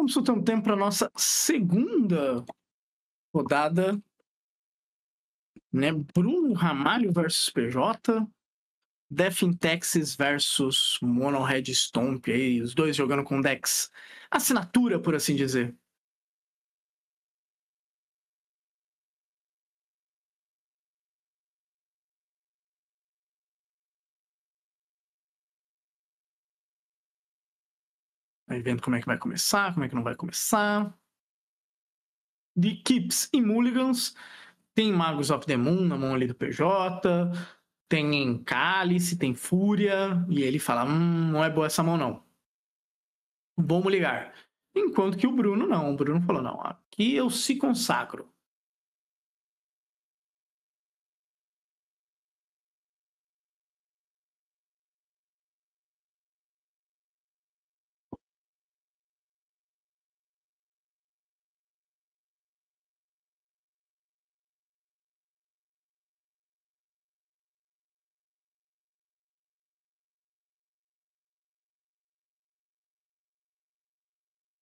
vamos soltar um tempo para nossa segunda rodada, né? Bruno Ramalho versus PJ, Death in Texas versus Mono Red Stomp, aí, os dois jogando com decks assinatura, por assim dizer. Aí vendo como é que vai começar, como é que não vai começar. De Keeps e Mulligans, tem Magos of the Moon na mão ali do PJ, tem Cálice, tem Fúria, e ele fala, não é boa essa mão não. Vamos ligar. Enquanto que o Bruno não. O Bruno falou, não, aqui eu se consagro.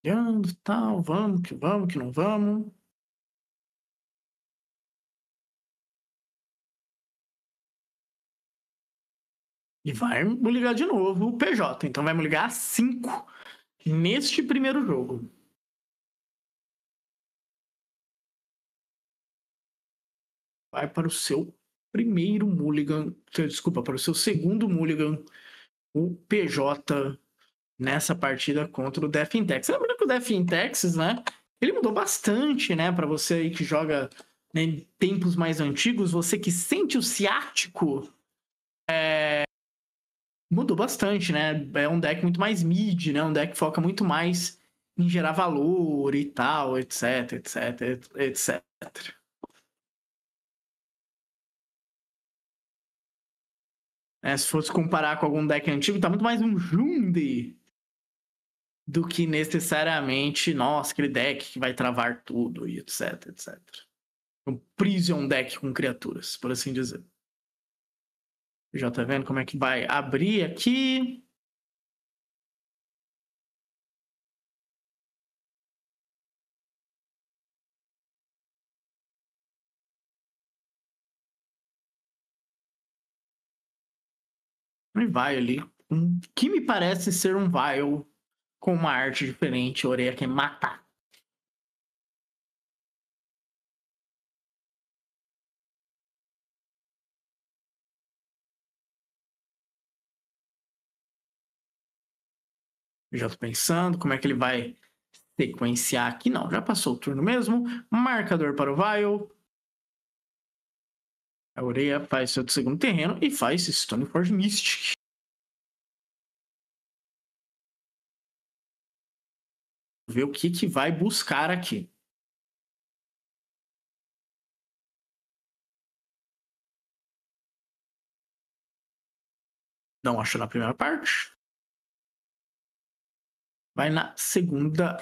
Ando, tal, vamos, que não vamos. E vai me ligar de novo o PJ. Então vai me ligar a 5 neste primeiro jogo. Vai para o seu primeiro mulligan. Desculpa, para o seu segundo mulligan. O PJ nessa partida contra o Death in Texas. Lembrando que o Death in Texas, né? Ele mudou bastante, né? Para você aí que joga, né, em tempos mais antigos, você que sente o ciático, mudou bastante, né? É um deck muito mais mid, né? Um deck que foca muito mais em gerar valor e tal, etc, etc, etc. Se fosse comparar com algum deck antigo, tá muito mais um Jundi do que necessariamente, nossa, aquele deck que vai travar tudo e etc, etc. Um Prison deck com criaturas, por assim dizer. Já tá vendo como é que vai abrir aqui. E vai ali. Que me parece ser um Vile com uma arte diferente. A orelha quer matar. Já tô pensando como é que ele vai sequenciar aqui. Não, já passou o turno mesmo. Marcador para o Vile. A Orelha faz seu segundo terreno e faz Stoneforge Mystic. Ver o que vai buscar aqui. Não achou na primeira parte. Vai na segunda.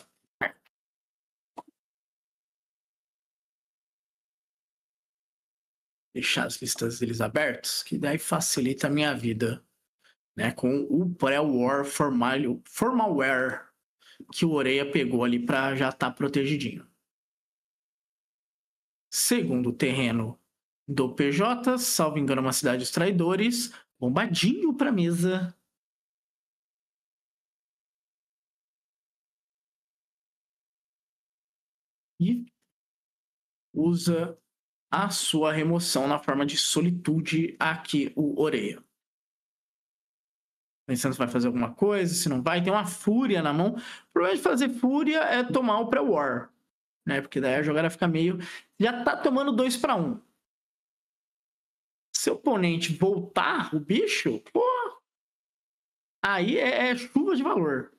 Deixar as listas deles abertas, que daí facilita a minha vida. Né, com o pré-war formalware que o Oreia pegou ali para já estar protegidinho. Segundo terreno do PJ, salvo engano, uma cidade dos traidores, bombadinho para mesa. E usa a sua remoção na forma de solitude aqui, o Oreia. Pensando se vai fazer alguma coisa, se não vai. Tem uma fúria na mão. O problema de fazer fúria é tomar o pré-war, né? Porque daí a jogada fica meio... Já tá tomando 2-1. Se o oponente voltar o bicho, pô, aí é chuva de valor.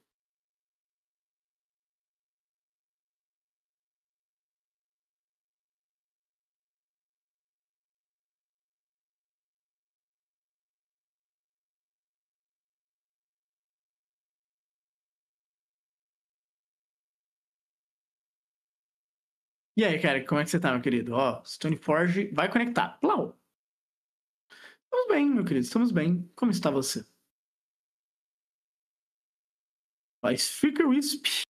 E aí, cara, como é que você tá, meu querido? Ó, Stoneforge vai conectar. Plau. Estamos bem, meu querido, estamos bem. Como está você? Faz Flicker Wisp.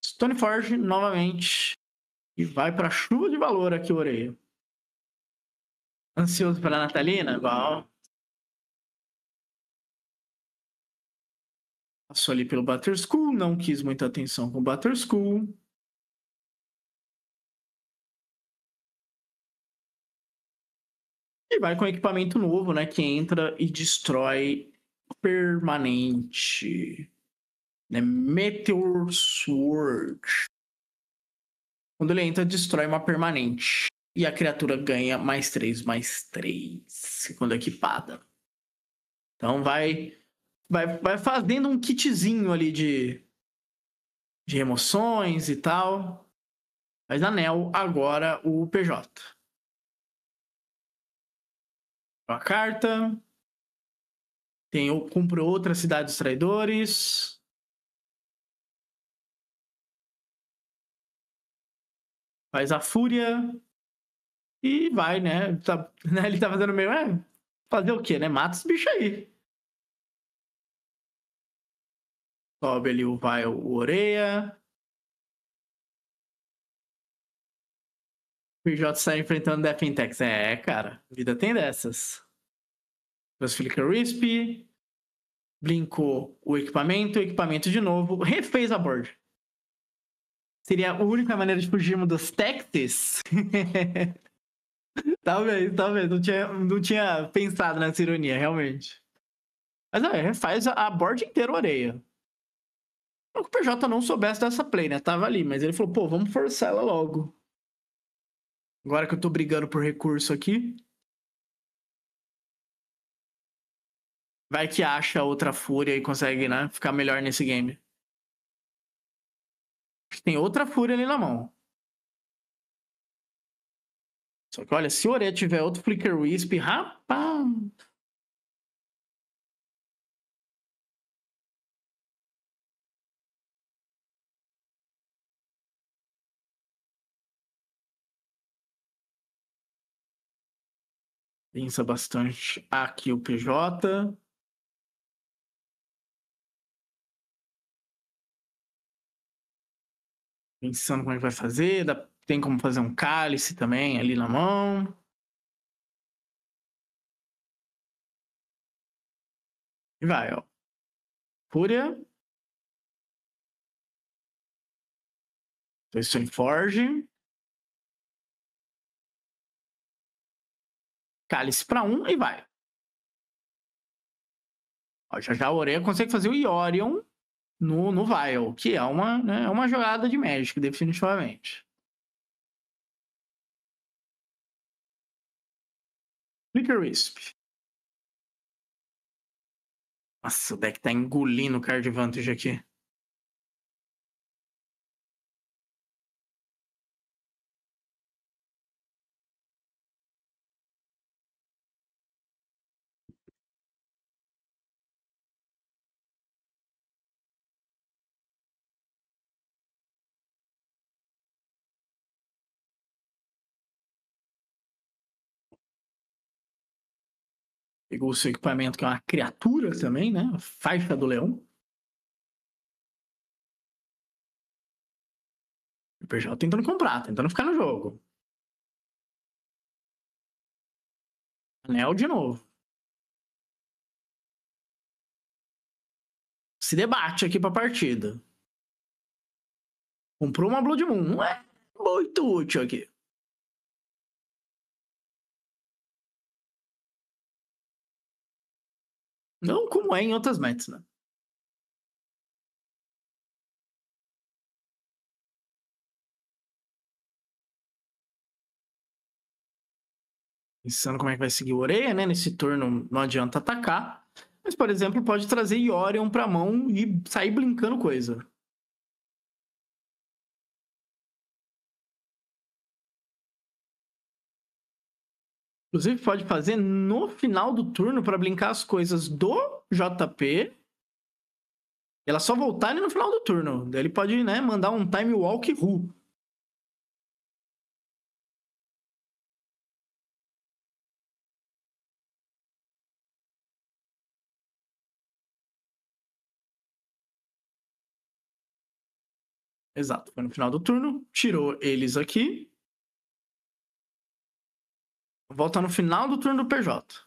Stoneforge novamente. E vai pra chuva de valor aqui o Oreia. Ansioso pela Natalina? Igual. Passou ali pelo Butterschool, não quis muita atenção com o Butterschool. E vai com equipamento novo, né? Que entra e destrói permanente. Né? Meteor Sword. Quando ele entra, destrói uma permanente. E a criatura ganha +3/+3 quando equipada. Então vai fazendo um kitzinho ali de remoções e tal. Mas anel agora o PJ. A carta. Cumpre outras cidades traidores. Faz a fúria. E vai, né? Ele tá fazendo meio. Fazer o quê, né? Mata os bichos aí. Sobe ali o Oreia. O PJ sai enfrentando Death Intex. Cara. A vida tem dessas. Depois Flicker Wisp. Blinkou o equipamento de novo. Refez a board. Seria a única maneira de fugirmos dos Texas? Talvez. Não tinha pensado nessa ironia, realmente. Mas refaz a board inteira Oreia. Não que o PJ não soubesse dessa play, né? Tava ali, mas ele falou, pô, vamos forçar ela logo. Agora que eu tô brigando por recurso aqui. Vai que acha outra fúria e consegue, né? Ficar melhor nesse game. Tem outra fúria ali na mão. Só que olha, se o Oreia tiver outro Flicker Wisp, rapaz. Pensa bastante aqui o PJ. Pensando como é que vai fazer. Tem como fazer um cálice também ali na mão. E vai, ó. Fúria. Stoneforge. Cálice pra 1 e vai. Ó, já o Oreia consegue fazer o Yorion no Vial, que é uma jogada de Magic, definitivamente. Flicker Wisp. Nossa, o deck tá engolindo o Card Advantage aqui. Pegou o seu equipamento, que é uma criatura também, né? A Faixa do Leão. O PJ tentando comprar, tentando ficar no jogo. Anel de novo. Se debate aqui pra partida. Comprou uma Blood Moon. Não é muito útil aqui. Não como é em outras metas, né? Pensando como é que vai seguir o Oreia, né? Nesse turno não adianta atacar. Mas, por exemplo, pode trazer Yorion pra mão e sair blinkando coisa. Inclusive, pode fazer no final do turno para blinkar as coisas do JP. Elas só voltarem no final do turno. Daí ele pode, né, mandar um Time Walk Ru. Exato, foi no final do turno, tirou eles aqui. Volta no final do turno do PJ.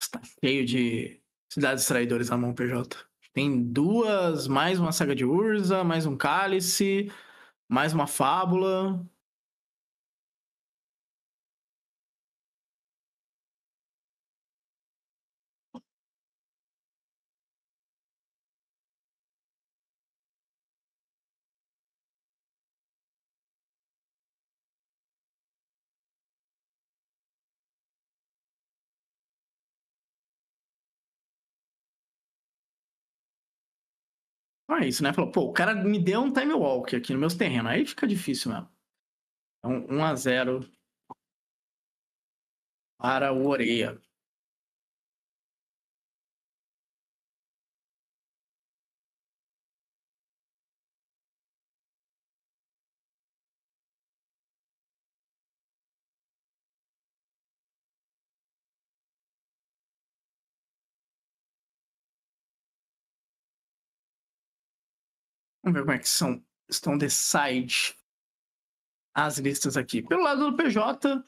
Está cheio de cidades traidores na mão, PJ. Tem duas, mais uma saga de Urza, mais um cálice, mais uma fábula. Não é isso, né? Falou, pô, o cara me deu um time walk aqui nos meus terrenos. Aí fica difícil mesmo. Então, 1-0 para o Oreia. Vamos ver como é que estão decide as listas aqui. Pelo lado do PJ,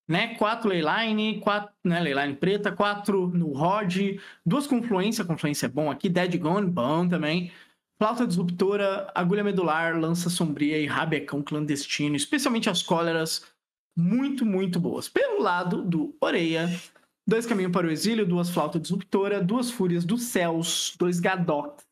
né? 4 Leyline, 4, né? Leyline preta, 4 no Rod, 2 confluência é bom aqui, Dead Gone, bom também. Flauta disruptora, agulha medular, lança sombria e rabecão clandestino, especialmente as cóleras, muito, muito boas. Pelo lado do Oreia, 2 caminhos para o exílio, 2 flautas disruptora, 2 fúrias dos céus, 2 Gadok,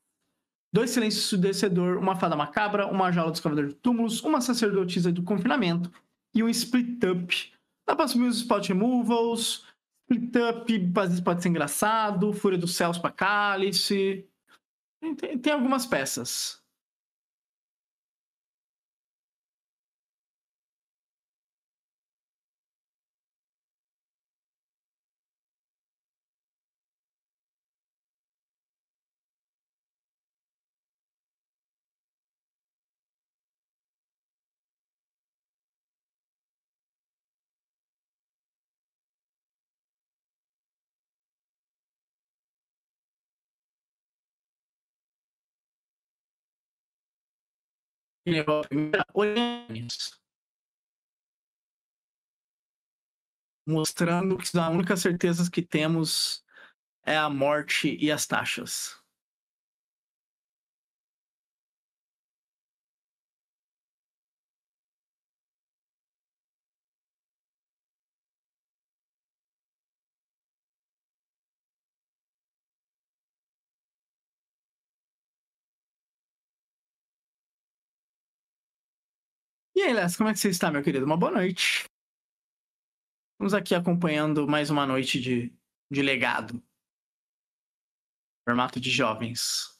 2 silêncios ensurdecedor, uma fada macabra, uma jaula dos cavaleiros de túmulos, uma sacerdotisa do confinamento e um split up. Dá para assumir os spot removals, split up às vezes pode ser engraçado, fúria dos céus para cálice. Tem algumas peças. Quem levou a primeira, Orianes, mostrando que a única certeza que temos é a morte e as taxas. E aí, Les, como é que você está, meu querido? Uma boa noite. Estamos aqui acompanhando mais uma noite de legado. Formato de jovens.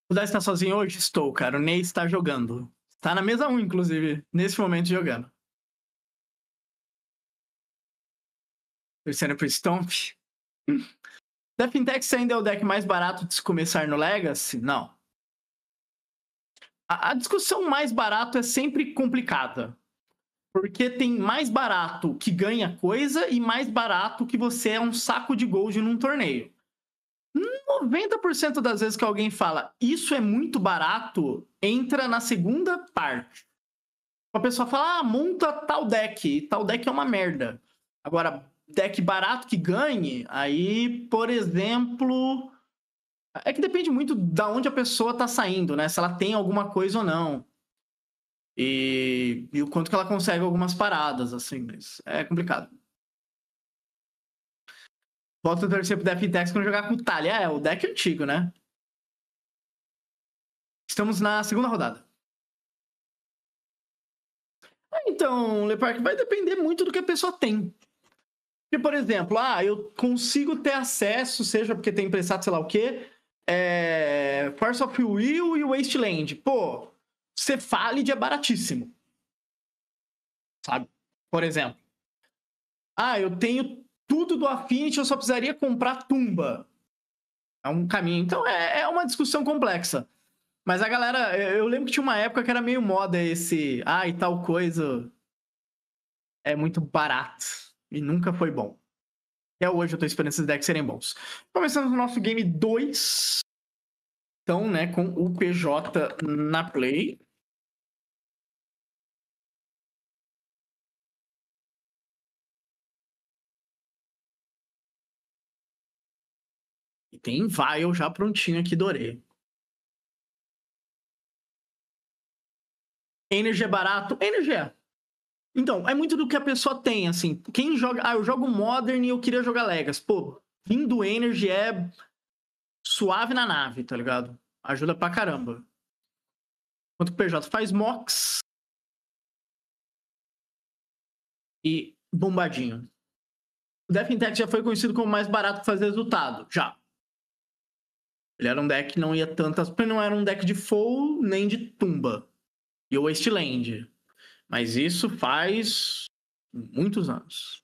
Você está sozinho hoje? Estou, cara. O Ney está jogando. Está na mesa 1, inclusive, nesse momento jogando. Torcendo pro Stomp. Death Index ainda é o deck mais barato de se começar no Legacy? Não. A discussão mais barato é sempre complicada. Porque tem mais barato que ganha coisa e mais barato que você é um saco de gold num torneio. 90% das vezes que alguém fala isso é muito barato, entra na segunda parte. A pessoa fala, monta tal deck, e tal deck é uma merda. Agora, deck barato que ganhe, aí, por exemplo... É que depende muito da onde a pessoa tá saindo, né? Se ela tem alguma coisa ou não. E o quanto que ela consegue algumas paradas, assim, mas é complicado. Volta a torcer pro Defitex quando jogar com o Talia. É, o deck antigo, né? Estamos na segunda rodada. Então, Lepark, vai depender muito do que a pessoa tem. Porque, por exemplo, eu consigo ter acesso, seja porque tem emprestado sei lá o quê, Force of Will e Wasteland. Pô, Cephalid é baratíssimo. Sabe? Por exemplo. Eu tenho tudo do Affinity, eu só precisaria comprar Tumba. É um caminho. Então, é uma discussão complexa. Mas a galera... Eu lembro que tinha uma época que era meio moda esse... e tal coisa é muito barato. E nunca foi bom. Até hoje eu tô esperando esses decks serem bons. Começando o nosso game 2. Então, né, com o PJ na play. E tem Vial já prontinho aqui, Dorê. Energy é barato? Energy é. Então, é muito do que a pessoa tem, assim. Quem joga... eu jogo Modern e eu queria jogar Legacy. Pô, vindo Energy é suave na nave, tá ligado? Ajuda pra caramba. Enquanto que o PJ faz Mox e Bombadinho. O Death Intact já foi conhecido como mais barato que fazer resultado. Já. Ele era um deck que não ia tantas... Porque não era um deck de Foe nem de Tumba. E o Wasteland. Mas isso faz muitos anos.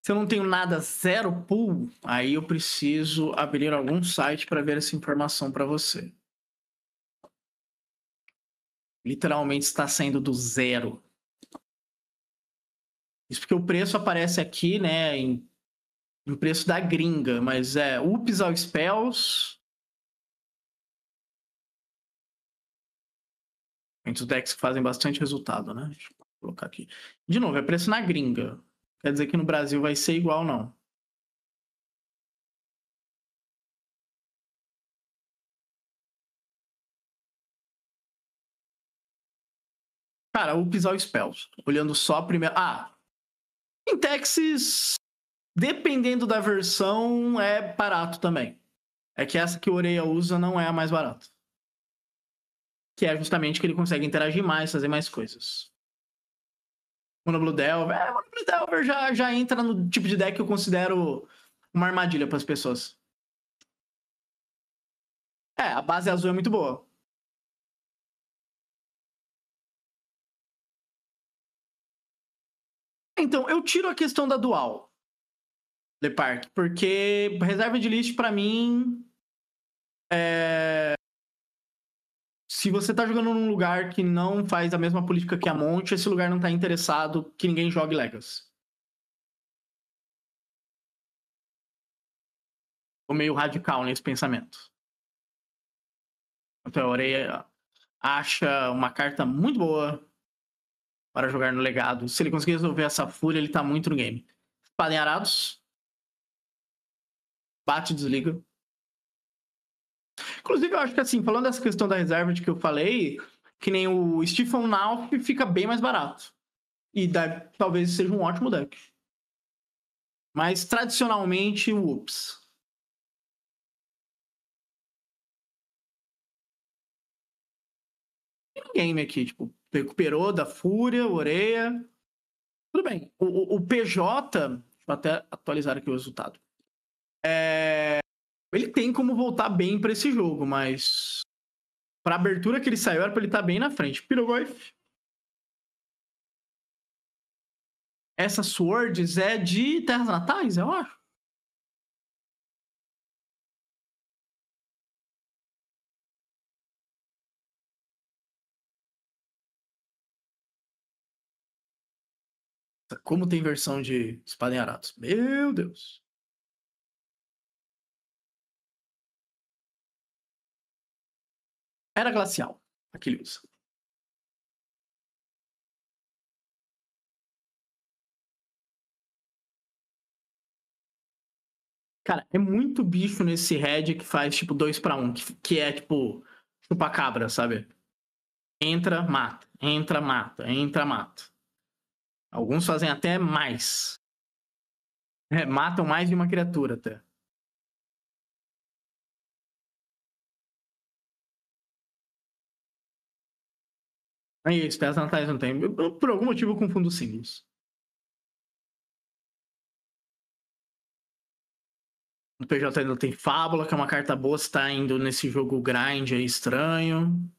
Se eu não tenho nada zero pool, aí eu preciso abrir algum site para ver essa informação para você. Literalmente está saindo do zero. Isso porque o preço aparece aqui, né, em preço da gringa, mas ups ao spells. Entre os decks que fazem bastante resultado, né? Deixa eu colocar aqui. De novo, é preço na gringa. Quer dizer que no Brasil vai ser igual, não. Cara, ups ao spells. Olhando só a primeira... em Texas, dependendo da versão, é barato também. É que essa que o Oreia usa não é a mais barata. Que é justamente que ele consegue interagir mais, fazer mais coisas. Mono Blue Delver... Mono Blue Delver já entra no tipo de deck que eu considero uma armadilha para as pessoas. A base azul é muito boa. Então, eu tiro a questão da dual, The Park, porque reserva de list, pra mim, se você tá jogando num lugar que não faz a mesma política que a Monte, esse lugar não tá interessado que ninguém jogue Legacy. Tô meio radical nesse pensamento. Então, a Oreia acha uma carta muito boa para jogar no legado. Se ele conseguir resolver essa fúria, ele tá muito no game. Espada em Arados. Bate e desliga. Inclusive, eu acho que assim, falando dessa questão da reserva de que eu falei, que nem o Stephen Nauf fica bem mais barato. E talvez seja um ótimo deck. Mas tradicionalmente, o Ups. Tem game aqui, tipo, recuperou da Fúria, Oreia. Tudo bem. O PJ, deixa eu até atualizar aqui o resultado. Ele tem como voltar bem pra esse jogo, mas pra abertura que ele saiu, era pra ele estar bem na frente. Pyrogoyf. Essa Swords é de Terras Natais, eu acho. Como tem versão de Espada em Arados. Meu Deus. Era glacial. Aqui ele usa. Cara, é muito bicho nesse Red que faz, tipo, 2-1, que é, tipo, chupa-cabra, sabe? Entra, mata. Entra, mata. Entra, mata. Alguns fazem até mais. Matam mais de uma criatura até. É isso, peça natais não tem. Por algum motivo eu confundo os símbolos. No PJ ainda tem Fábula, que é uma carta boa se tá indo nesse jogo grind aí estranho.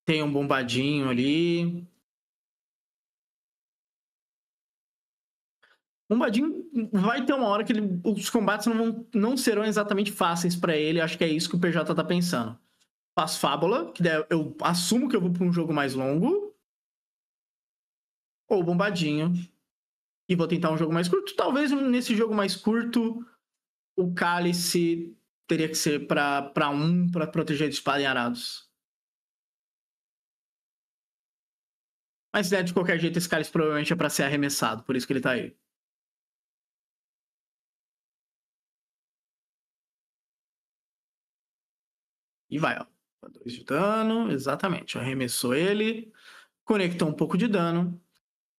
Tem um bombadinho ali. Bombadinho vai ter uma hora que os combates não serão exatamente fáceis pra ele. Acho que é isso que o PJ tá pensando. Faço Fábula, que eu assumo que eu vou pra um jogo mais longo. Ou Bombadinho. E vou tentar um jogo mais curto. Talvez nesse jogo mais curto, o Cálice teria que ser pra proteger de espada em arados. Mas, né, de qualquer jeito, esse Cálice provavelmente é pra ser arremessado. Por isso que ele tá aí. E vai, ó. 2 de dano, exatamente. Arremessou ele. Conectou um pouco de dano.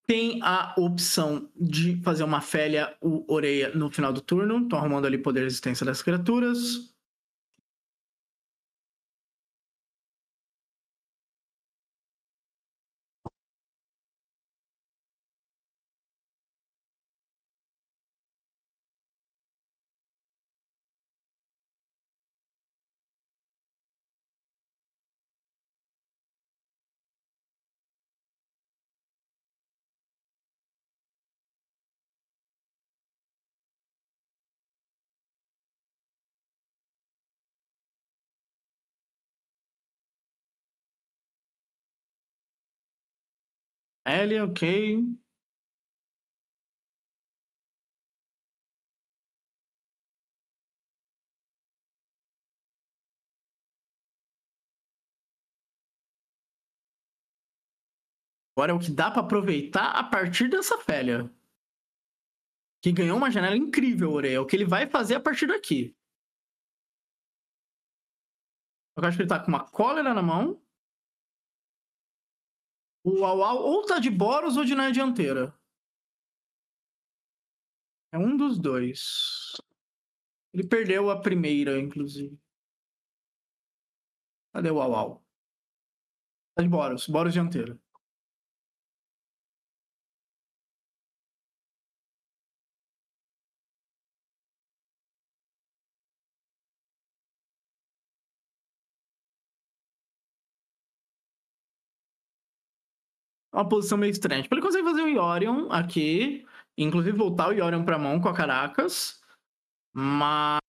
Tem a opção de fazer uma Félia ou Oreia no final do turno. Tô arrumando ali poder e resistência das criaturas. L, ok. Agora é o que dá pra aproveitar a partir dessa Félia. Que ganhou uma janela incrível, Oreia. É o que ele vai fazer a partir daqui. Eu acho que ele tá com uma cólera na mão. O Uau ou tá de Boros ou de na dianteira. É um dos dois. Ele perdeu a primeira, inclusive. Cadê o Uau? Tá de Boros. Boros dianteira. É uma posição meio estranha. Tipo, ele consegue fazer o Yorion aqui. Inclusive voltar o Yorion pra mão com a Caracas. Mas...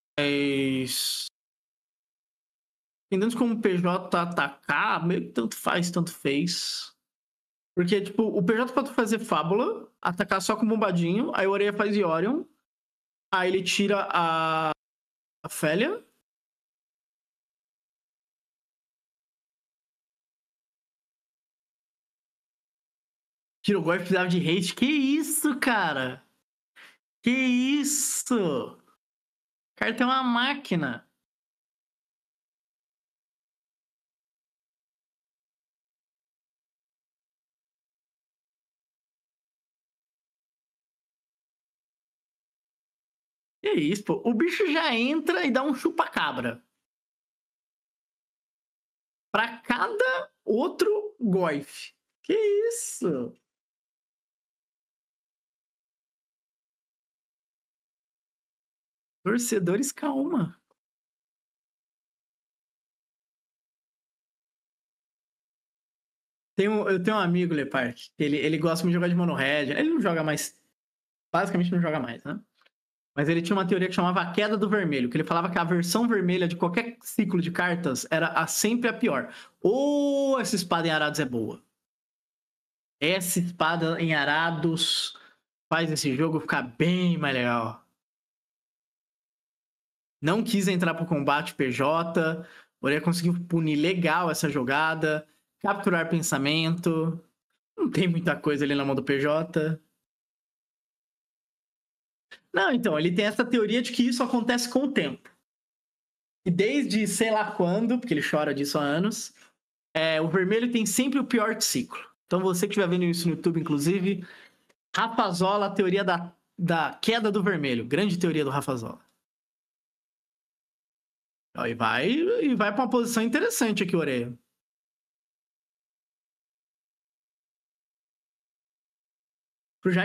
dependendo de como o PJ atacar, meio que tanto faz, tanto fez. Porque, tipo, o PJ pode fazer Fábula, atacar só com bombadinho, aí o Oreia faz Yorion, aí ele tira a Félia. Tira o Gorf, precisava de haste. Que isso, cara? Que isso? O cara tem uma máquina. Que isso, pô? O bicho já entra e dá um chupa-cabra. Pra cada outro Goif. Que isso? Torcedores, calma. Eu tenho um amigo, Lepark, ele gosta muito de jogar de mono red. Ele não joga mais. Basicamente não joga mais, né? Mas ele tinha uma teoria que chamava a queda do vermelho, que ele falava que a versão vermelha de qualquer ciclo de cartas era sempre a pior. Ou essa espada em arados é boa. Essa espada em arados faz esse jogo ficar bem mais legal. Não quis entrar pro combate PJ. Oreia conseguiu punir legal essa jogada. Capturar pensamento. Não tem muita coisa ali na mão do PJ. Não, então, ele tem essa teoria de que isso acontece com o tempo. E desde sei lá quando, porque ele chora disso há anos, o vermelho tem sempre o pior ciclo. Então, você que estiver vendo isso no YouTube, inclusive, Rafazola, a teoria da queda do vermelho. Grande teoria do Rafazola. Ó, e vai para uma posição interessante aqui, Oreia.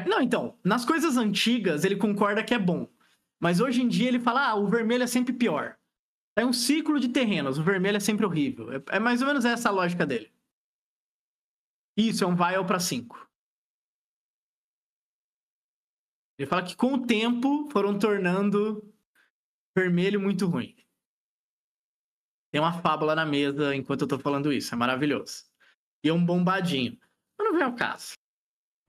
Não, então, nas coisas antigas ele concorda que é bom. Mas hoje em dia ele fala, o vermelho é sempre pior. É um ciclo de terrenos, o vermelho é sempre horrível. É mais ou menos essa a lógica dele. Isso, é um vial para 5. Ele fala que com o tempo foram tornando vermelho muito ruim. Tem uma fábula na mesa enquanto eu tô falando isso, é maravilhoso. E é um bombadinho. Mas não vem ao caso.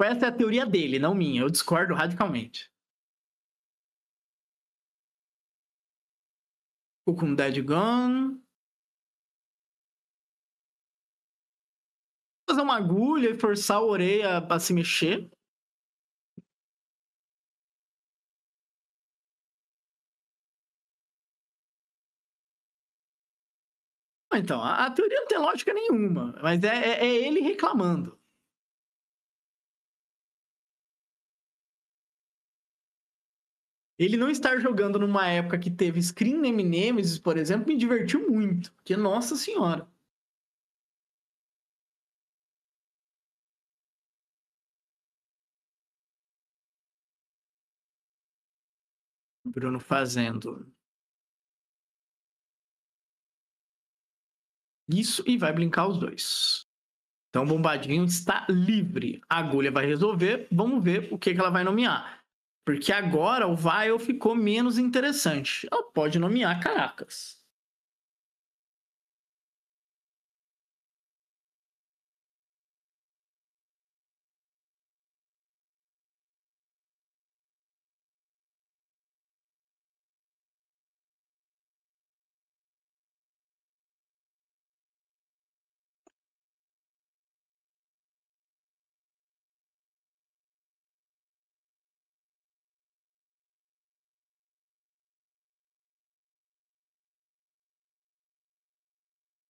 Essa é a teoria dele, não minha. Eu discordo radicalmente. O com Dead Gun. Fazer uma agulha e forçar a orelha pra se mexer. Então, a teoria não tem lógica nenhuma, mas é ele reclamando. Ele não estar jogando numa época que teve Screen Name Nemesis, por exemplo, me divertiu muito. Porque, nossa senhora. Bruno fazendo isso e vai brincar os dois. Então, o Bombadinho está livre. A agulha vai resolver. Vamos ver o que ela vai nomear. Porque agora o Vial ficou menos interessante. Ela pode nomear Caracas.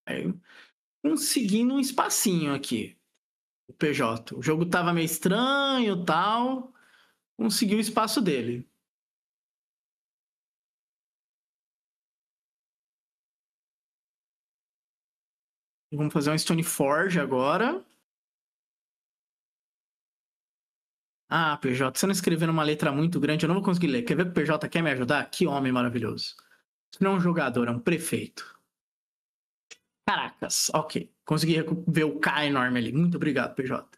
Aí, conseguindo um espacinho aqui. O PJ. O jogo tava meio estranho, tal. Conseguiu o espaço dele. Vamos fazer um Stoneforge agora. Ah, PJ, você não escrevendo uma letra muito grande, eu não vou conseguir ler. Quer ver que o PJ quer me ajudar? Que homem maravilhoso. Isso não é um jogador, é um prefeito. Caracas, ok. Consegui ver o K enorme ali. Muito obrigado, PJ.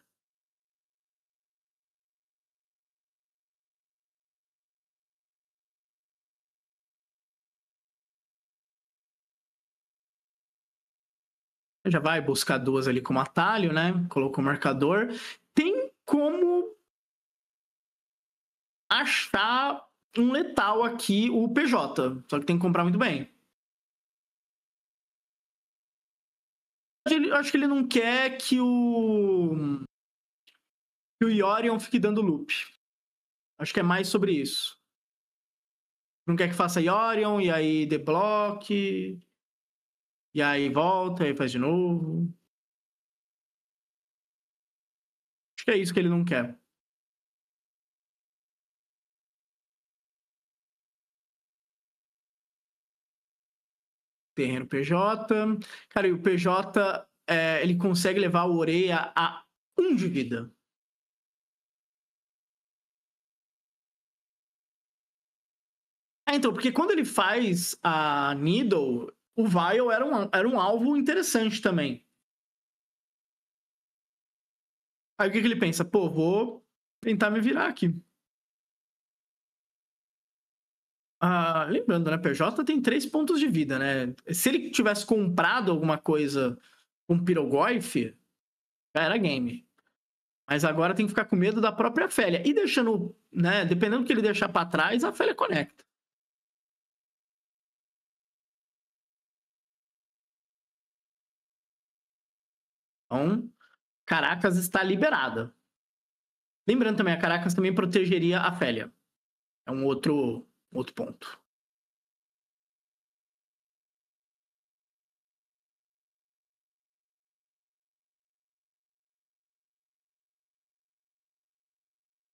Já vai buscar duas ali como atalho, né? Colocou o marcador. Tem como achar um letal aqui, o PJ. Só que tem que comprar muito bem. Eu acho que ele não quer que o Yorion fique dando loop. Acho que é mais sobre isso. Não quer que faça Yorion, e aí debloque, e aí volta, e aí faz de novo. Acho que é isso que ele não quer. Terreno PJ. Cara, e o PJ, ele consegue levar o Oreia a 1 de vida. Então, porque quando ele faz a Needle, o Vial era um alvo interessante também. Aí o que ele pensa? Pô, vou tentar me virar aqui. Lembrando, né? PJ tem 3 pontos de vida, né? Se ele tivesse comprado alguma coisa com Pyrogoyf, já era game. Mas agora tem que ficar com medo da própria Félia. E deixando, né? Dependendo do que ele deixar pra trás, a Félia conecta. Então, Caracas está liberada. Lembrando também, a Caracas também protegeria a Félia. É um outro ponto.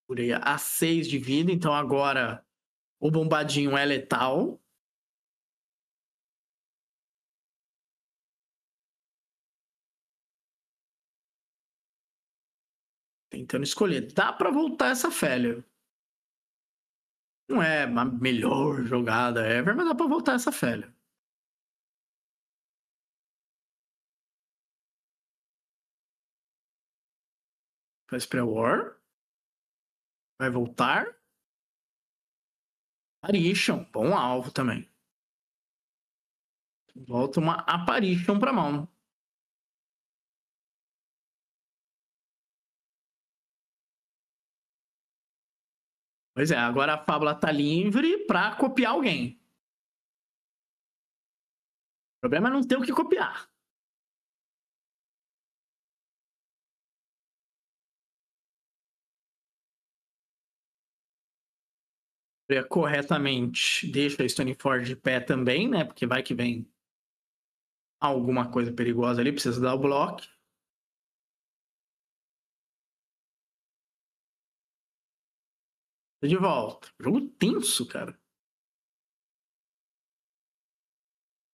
Curei a 6 de vida, então agora o bombadinho é letal. Tentando escolher. Dá pra voltar essa Félia. Não é a melhor jogada ever, mas dá pra voltar essa Félia. Faz pré-war. Vai voltar. Apparition. Bom alvo também. Volta uma Apparition pra mão. Pois é, agora a Fábula tá livre pra copiar alguém. O problema é não ter o que copiar. Corretamente, deixa a Stoneford de pé também, né? Porque vai que vem alguma coisa perigosa ali, precisa dar o bloco. De volta. Jogo tenso, cara.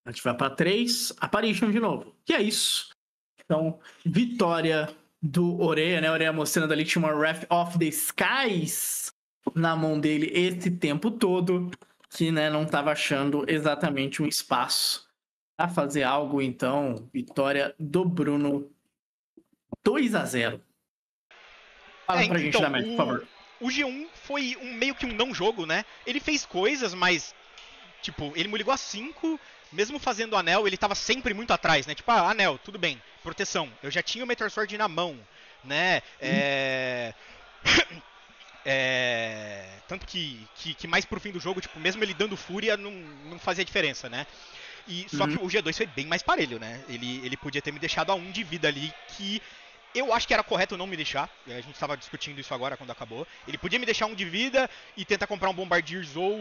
A gente vai para 3, Apparition de novo. E é isso. Então, vitória do Oreia, né? Oreia mostrando ali que tinha uma Wrath of the Skies na mão dele esse tempo todo, que, né, não estava achando exatamente um espaço para fazer algo. Então, vitória do Bruno, 2-0. Fala pra gente da match, por favor. O G1 foi meio que um não jogo, né? Ele fez coisas, mas tipo, ele me ligou a 5, mesmo fazendo anel, ele tava sempre muito atrás, né? Tipo, anel, tudo bem, proteção. Eu já tinha o Meteor Sword na mão, né? Tanto que mais pro fim do jogo, tipo, mesmo ele dando fúria, não fazia diferença, né? Só que o G2 foi bem mais parelho, né? Ele podia ter me deixado a 1 de vida ali, que eu acho que era correto não me deixar. A gente estava discutindo isso agora quando acabou. Ele podia me deixar 1 de vida e tentar comprar um Bombardiers ou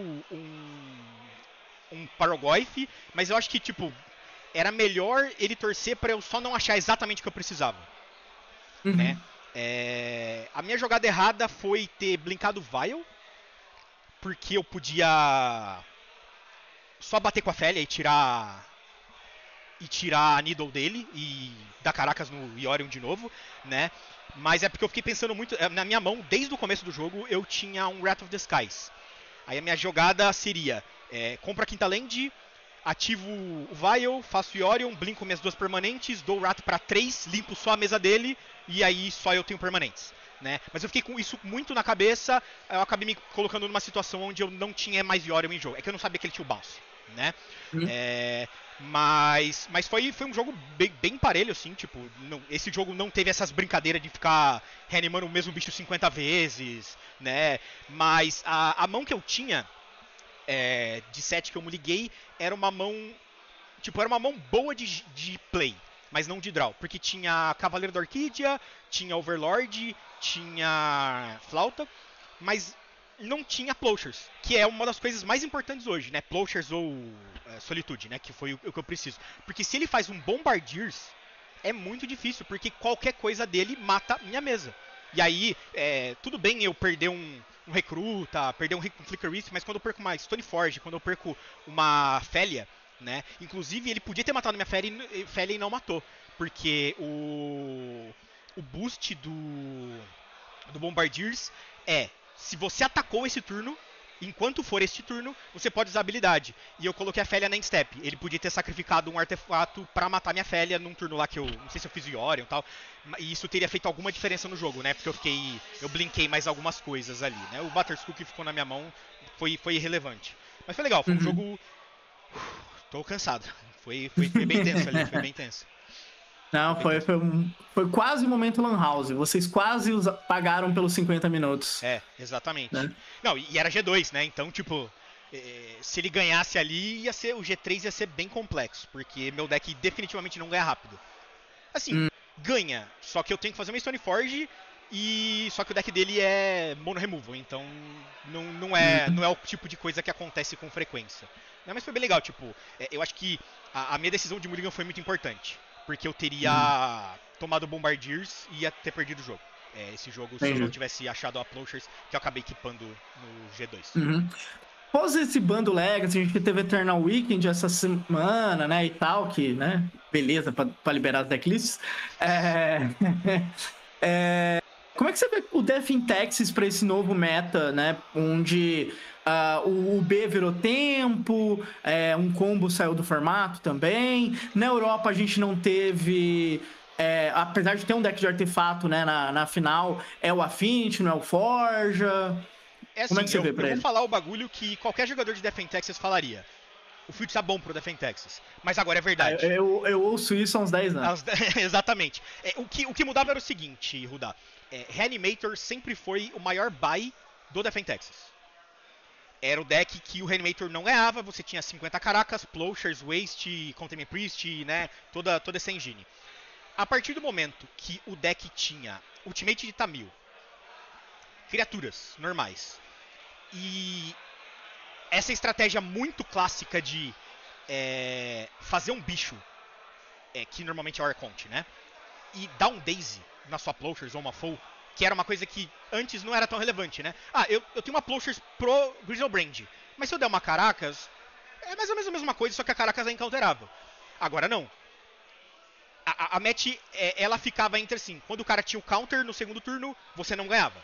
um Paragoyf, mas eu acho que, tipo, era melhor ele torcer pra eu só não achar exatamente o que eu precisava. Né? A minha jogada errada foi ter blinkado Vial, porque eu podia só bater com a Félia e tirar a Needle dele e dar caracas no Yorion de novo, né? Mas é porque eu fiquei pensando muito, na minha mão, desde o começo do jogo, eu tinha um Wrath of the Skies. Aí a minha jogada seria, compro a quinta land, ativo o Vial, faço Yorion, blinko minhas 2 permanentes, dou o Wrath pra 3, limpo só a mesa dele, e aí só eu tenho permanentes. Né? Mas eu fiquei com isso muito na cabeça, eu acabei me colocando numa situação onde eu não tinha mais Yorion em jogo. É que eu não sabia que ele tinha o bounce, né? Mas foi um jogo bem parelho, assim, tipo, esse jogo não teve essas brincadeiras de ficar reanimando o mesmo bicho 50 vezes, né? Mas a mão que eu tinha, de 7 que eu me liguei, era uma mão boa de play, mas não de draw, porque tinha Cavaleiro da Orquídea, tinha Overlord, tinha Flauta, mas não tinha Plowshares, que é uma das coisas mais importantes hoje, né? Plowshares ou Solitude, né? Que foi o que eu preciso. Porque se ele faz um Bombardiers, é muito difícil, porque qualquer coisa dele mata minha mesa. E aí, tudo bem eu perder um Recruta, perder um Flicker Rift, mas quando eu perco uma Stoneforge, quando eu perco uma Félia, né? Inclusive, ele podia ter matado minha Félia e não matou. Porque o boost do Bombardiers se você atacou esse turno, enquanto for este turno, você pode usar a habilidade. E eu coloquei a Félia na endstep. Ele podia ter sacrificado um artefato pra matar minha Félia num turno lá que eu não sei se eu fiz Yorion e tal. E isso teria feito alguma diferença no jogo, né? Porque eu blinkei mais algumas coisas ali, né? O Butterskull que ficou na minha mão foi irrelevante. Mas foi legal, foi um jogo... Tô cansado. Foi bem tenso ali, foi bem tenso. Não, foi quase o momento Lan House. Vocês quase pagaram pelos 50 minutos. Exatamente. Né? Não, e era G2, né? Então, tipo, se ele ganhasse ali, o G3 ia ser bem complexo, porque meu deck definitivamente não ganha rápido. Assim, ganha, só que eu tenho que fazer uma Stoneforge E só que o deck dele é mono removal, então não é o tipo de coisa que acontece com frequência. Né, mas foi bem legal, tipo, eu acho que a minha decisão de Mulligan foi muito importante. Porque eu teria tomado Bombardiers e ia ter perdido o jogo. Esse jogo, se eu não Entendi. tivesse achado a Plowshares, que eu acabei equipando no G2. Após esse bando Legacy, a gente teve Eternal Weekend essa semana, né, e tal, que, né, beleza, pra liberar as decklists. Como é que você vê o Death in Texas pra esse novo meta, né, onde o B virou tempo, um combo saiu do formato também. Na Europa a gente não teve... apesar de ter um deck de artefato, né, na final, é o Affinity, não é o Forja. É Como é assim, que você vê eu pra vou ele? falar o bagulho que qualquer jogador de Death in Texas falaria. O field tá bom pro Death in Texas. Mas agora é verdade. Eu ouço isso há uns 10 anos. Exatamente. O que mudava era o seguinte, Rudá. Reanimator sempre foi o maior buy do Death in Texas. Era o deck que o Reanimator não ganhava, você tinha 50 caracas, Plowshares, Waste, Containment Priest, né, toda essa engine. A partir do momento que o deck tinha Ultimate de Tamil, criaturas normais, e essa estratégia muito clássica de fazer um bicho, que normalmente é o Archonte, né, e dar um Daisy na sua Plowshares ou uma Foe, que era uma coisa que antes não era tão relevante, né? Eu tenho uma Plowshares pro Griselbrand, mas se eu der uma Caracas, é mais ou menos a mesma coisa, só que a Caracas é incounterável. Agora não. A match, ela ficava entre assim, quando o cara tinha o counter no segundo turno, você não ganhava.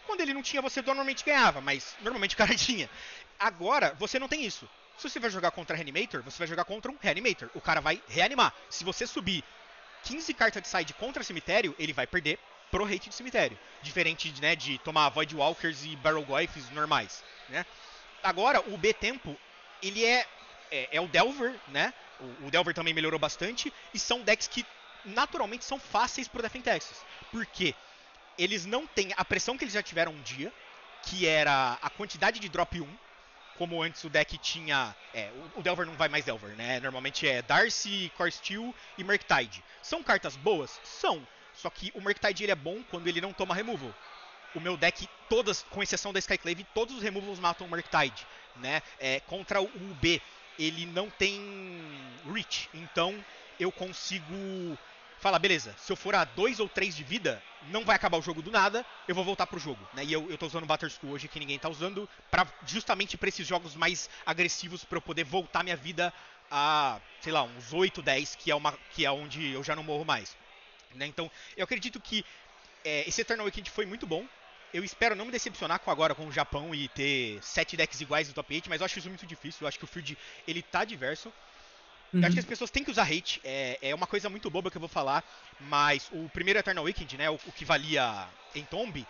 Quando ele não tinha, você normalmente ganhava, mas normalmente o cara tinha. Agora, você não tem isso. Se você vai jogar contra Reanimator, você vai jogar contra um Reanimator. O cara vai reanimar. Se você subir 15 cartas de side contra cemitério, ele vai perder pro rate de cemitério. Diferente, né, de tomar Void Walkers e Barrel Goyfs normais, né? Agora, o B-Tempo, ele é o Delver, né? O Delver também melhorou bastante. E são decks que, naturalmente, são fáceis pro Death in Texas. Por quê? Eles não têm a pressão que eles já tiveram um dia, que era a quantidade de drop 1, como antes o deck tinha... o Delver não vai mais Delver, né? Normalmente é Darcy, Core Steel e Murktide. São cartas boas? São. Só que o Murktide ele é bom quando ele não toma removal. O meu deck, todas, com exceção da Skyclave, todos os removals matam o Murktide, né? Contra o UB, ele não tem reach. Então eu consigo falar, beleza, se eu for a 2 ou 3 de vida, não vai acabar o jogo do nada, eu vou voltar pro jogo, né? E eu tô usando o Batterskull hoje, que ninguém tá usando, justamente pra esses jogos mais agressivos, pra eu poder voltar minha vida a, sei lá, uns 8, 10, que é onde eu já não morro mais. Né? Então, eu acredito que esse Eternal Weekend foi muito bom. Eu espero não me decepcionar agora com o Japão e ter 7 decks iguais no top 8, mas eu acho isso muito difícil. Eu acho que o field, ele tá diverso. Eu acho que as pessoas têm que usar hate. É uma coisa muito boba que eu vou falar, mas o primeiro Eternal Weekend, né, o que valia em Tomb,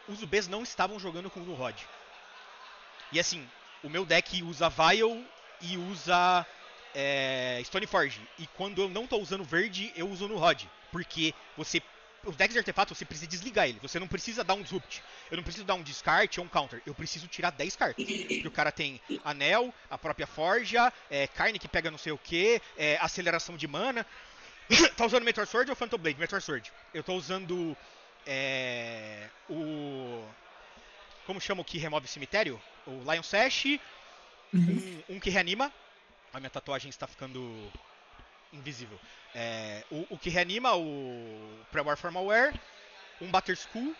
os UBs não estavam jogando com o Rod. E assim, o meu deck usa Vial e usa Stoneforge. E quando eu não tô usando verde, eu uso no Rod. Porque os decks de artefato, você precisa desligar ele. Você não precisa dar um disrupt. Eu não preciso dar um descarte ou um counter. Eu preciso tirar 10 cartas. Porque o cara tem anel, a própria forja, carne que pega não sei o que, aceleração de mana. Tá usando Meteor Sword ou Phantom Blade? Meteor Sword. Eu tô usando como chama o que remove cemitério? O Lion Sash, um que reanima. A minha tatuagem está ficando invisível. O que reanima, o Pre-War Formalware, um Batterskull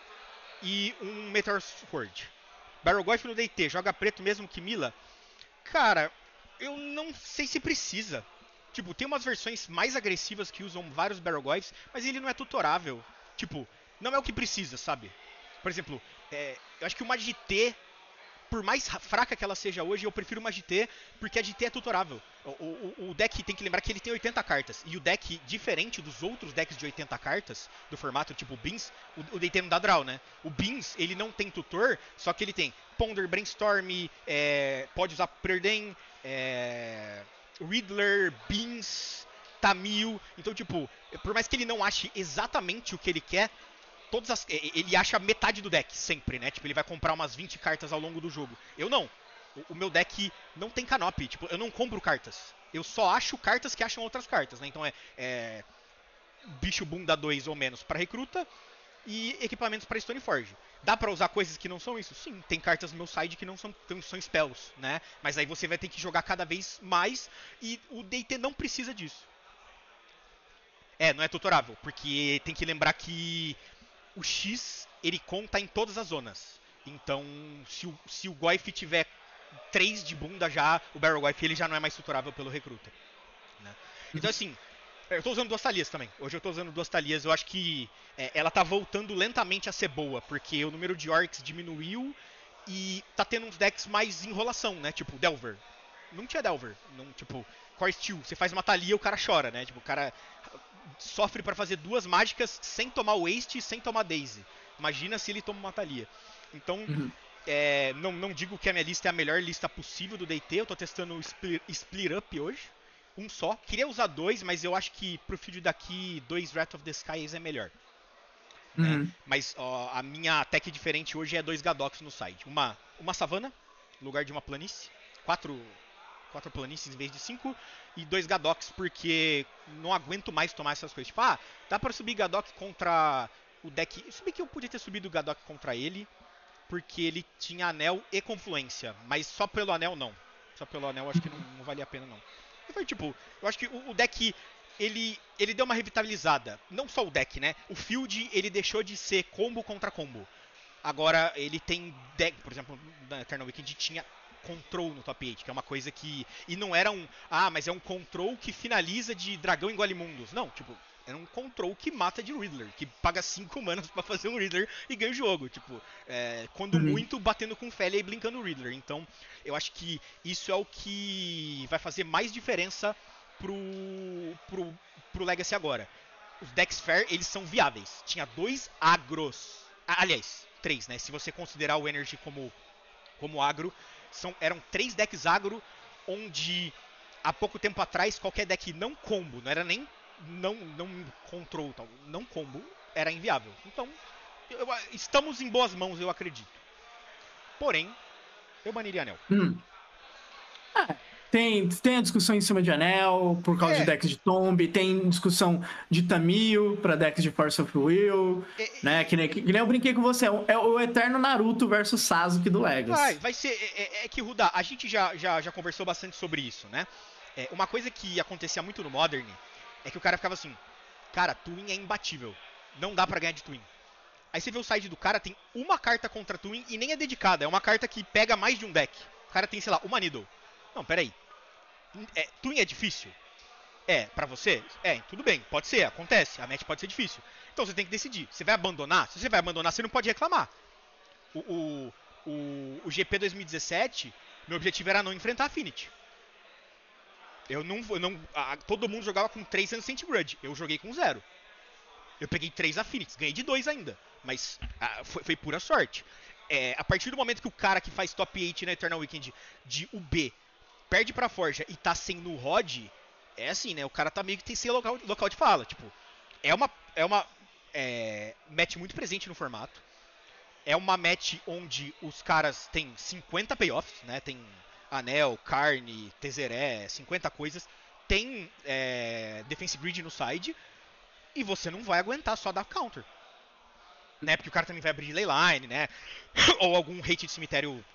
e um Meteor Sword. Barrel Goyf no DT, joga preto mesmo que Mila? Cara, eu não sei se precisa. Tipo, tem umas versões mais agressivas que usam vários Barrel Goyfs, mas ele não é tutorável. Tipo, não é o que precisa, sabe? Por exemplo, eu acho que uma GT, por mais fraca que ela seja hoje, eu prefiro uma GT, porque a GT é tutorável. O deck tem que lembrar que ele tem 80 cartas. E o deck, diferente dos outros decks de 80 cartas, do formato tipo Beans, o DT não dá draw, né? O Beans, ele não tem tutor, só que ele tem Ponder, Brainstorm, pode usar Preordain, Riddler, Beans, Tamil. Então, tipo, por mais que ele não ache exatamente o que ele quer, ele acha metade do deck, sempre, né? Tipo, ele vai comprar umas 20 cartas ao longo do jogo. Eu não. O meu deck não tem canopy. Tipo, eu não compro cartas. Eu só acho cartas que acham outras cartas, né? Então bicho bunda 2 ou menos para recruta, e equipamentos para Stoneforge. Dá pra usar coisas que não são isso? Sim, tem cartas no meu side que não são spells, né? Mas aí você vai ter que jogar cada vez mais e o DT não precisa disso. Não é tutorável, porque tem que lembrar que o X, ele conta em todas as zonas. Então, se o Goif tiver 3 de bunda já, o Barrel Goif ele já não é mais tutorável pelo recruta. Né? Então, assim, eu tô usando 2 Talias também. Hoje eu tô usando 2 Talias. Eu acho que ela tá voltando lentamente a ser boa, porque o número de Orcs diminuiu e tá tendo uns decks mais enrolação, né? Tipo, Delver. Não tinha Delver. Não, tipo, Core Steel. Você faz uma Talia o cara chora, né? Tipo, o cara sofre para fazer 2 mágicas sem tomar Waste e sem tomar Daisy. Imagina se ele toma uma Talia. Então, não digo que a minha lista é a melhor lista possível do DT. Eu tô testando o Split Up hoje. Um só. Queria usar 2, mas eu acho que pro feed daqui, 2 Wrath of the Skies é melhor. Né? Mas a minha tech diferente hoje é 2 Gadox no side. Uma savana, no lugar de uma planície. 4 planícies em vez de 5. E 2 Gadox, porque não aguento mais tomar essas coisas. Tipo, dá pra subir Gadok contra o deck. Se bem que eu podia ter subido o Gadok contra ele, porque ele tinha anel e confluência. Mas só pelo anel, não. Só pelo anel eu acho que não valia a pena, não. E foi tipo, eu acho que o deck, ele deu uma revitalizada. Não só o deck, né? O field, ele deixou de ser combo contra combo. Agora, ele tem deck, por exemplo, na Eternal Weekend tinha control no top 8, que é uma coisa que... E não era mas é um control que finaliza de dragão engole mundos. Não, tipo, era um control que mata de Riddler, que paga 5 manas pra fazer um Riddler e ganha o jogo. Tipo, quando muito, batendo com Félia e blinkando o Riddler. Então, eu acho que isso é o que vai fazer mais diferença pro Legacy agora. Os decks Fair, eles são viáveis. Tinha 2 agros. Aliás, 3, né? Se você considerar o Energy como agro. Eram 3 decks agro, onde há pouco tempo atrás qualquer deck não combo, não era nem não control, não combo, era inviável. Então, estamos em boas mãos, eu acredito. Porém, eu baniria anel. Tem a discussão em cima de anel, por causa de decks de Tomb, tem discussão de Tamil pra decks de Force of Will, né? Que nem eu brinquei com você, é o eterno Naruto versus Sasuke do Legacy. Vai ser, que Ruda, a gente já conversou bastante sobre isso, né? Uma coisa que acontecia muito no Modern é que o cara ficava assim, cara, Twin é imbatível, não dá pra ganhar de Twin. Aí você vê o side do cara, tem uma carta contra Twin e nem é dedicada, é uma carta que pega mais de um deck. O cara tem, sei lá, uma Needle. Não, peraí. Twin é difícil? Pra você? Tudo bem, pode ser, acontece. A match pode ser difícil. Então você tem que decidir. Você vai abandonar? Se você vai abandonar, você não pode reclamar. O GP 2017, meu objetivo era não enfrentar a Affinity. Todo mundo jogava com 3 Ancient Grudge. Eu joguei com 0. Eu peguei 3 Affinities, ganhei de 2 ainda. Mas foi pura sorte. A partir do momento que o cara que faz top 8 na Eternal Weekend de UB perde pra Forja e tá sem no Rod, é assim, né? O cara tá meio que tem sem local de fala. Tipo, é uma match muito presente no formato. É uma match onde os caras têm 50 payoffs, né? Tem Anel, Carne, Tezeré, 50 coisas. Tem Defense Grid no side. E você não vai aguentar só dar counter. Né? Porque o cara também vai abrir leyline, né? Ou algum hate de cemitério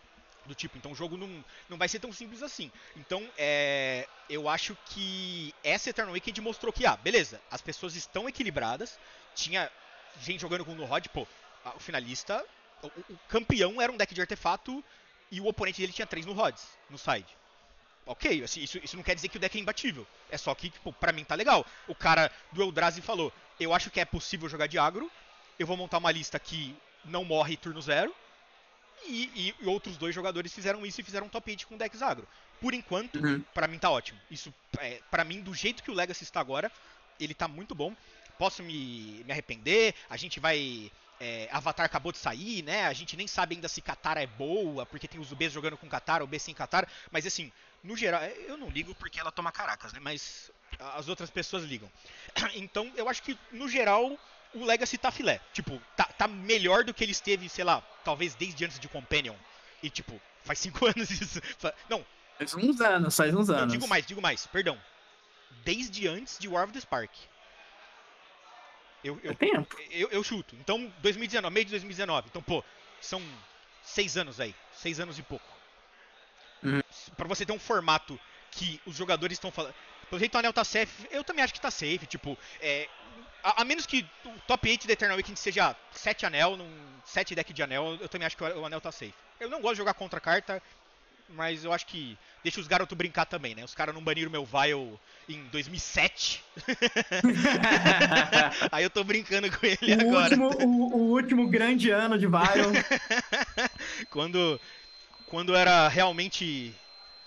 do tipo. Então o jogo não vai ser tão simples assim. Então eu acho que essa Eternal Weekend mostrou que, beleza, as pessoas estão equilibradas. Tinha gente jogando com no Rod, o finalista, o campeão era um deck de artefato e o oponente dele tinha 3 no Rods, no side. Ok, assim, isso não quer dizer que o deck é imbatível. É só que, tipo, pra mim tá legal. O cara do Eldrazi falou, eu acho que é possível jogar de agro, eu vou montar uma lista que não morre turno 0, e outros 2 jogadores fizeram isso e fizeram um top 8 com decks agro. Por enquanto, pra mim tá ótimo. Isso, pra mim, do jeito que o Legacy está agora, ele tá muito bom. Posso me arrepender, a gente vai... Avatar acabou de sair, né? A gente nem sabe ainda se Katara é boa, porque tem os UBs jogando com Katara, o B sem Katara, mas assim, no geral, eu não ligo porque ela toma caracas, né? Mas as outras pessoas ligam. Então, eu acho que, no geral, o Legacy tá filé. Tipo, tá melhor do que ele esteve, sei lá, talvez desde antes de Companion. E, tipo, faz 5 anos isso. Não. Faz uns anos. Não, digo mais, perdão. Desde antes de War of the Spark. É tempo. Eu chuto. Então, 2019, meio de 2019. Então, pô, são 6 anos aí. 6 anos e pouco. Pra você ter um formato que os jogadores estão falando. Pelo jeito o anel tá safe, eu também acho que tá safe. Tipo, a menos que o top 8 da Eternal Weekend seja 7 anel, 7 deck de anel, eu também acho que o anel tá safe. Eu não gosto de jogar contra carta, mas eu acho que deixa os garotos brincar também, né? Os caras não baniram meu Vial em 2007. Aí eu tô brincando com ele agora. O último grande ano de Vial. quando era realmente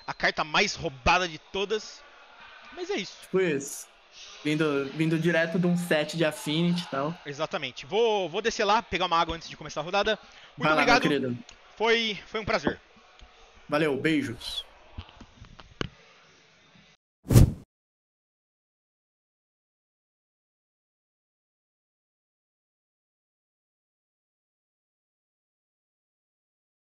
a carta mais roubada de todas. Mas é isso. Tipo isso. Vindo direto de um set de Affinity e tal. Exatamente. Vou descer lá, pegar uma água antes de começar a rodada. Muito Vai lá, meu obrigado. querido. Foi um prazer. Valeu, beijos.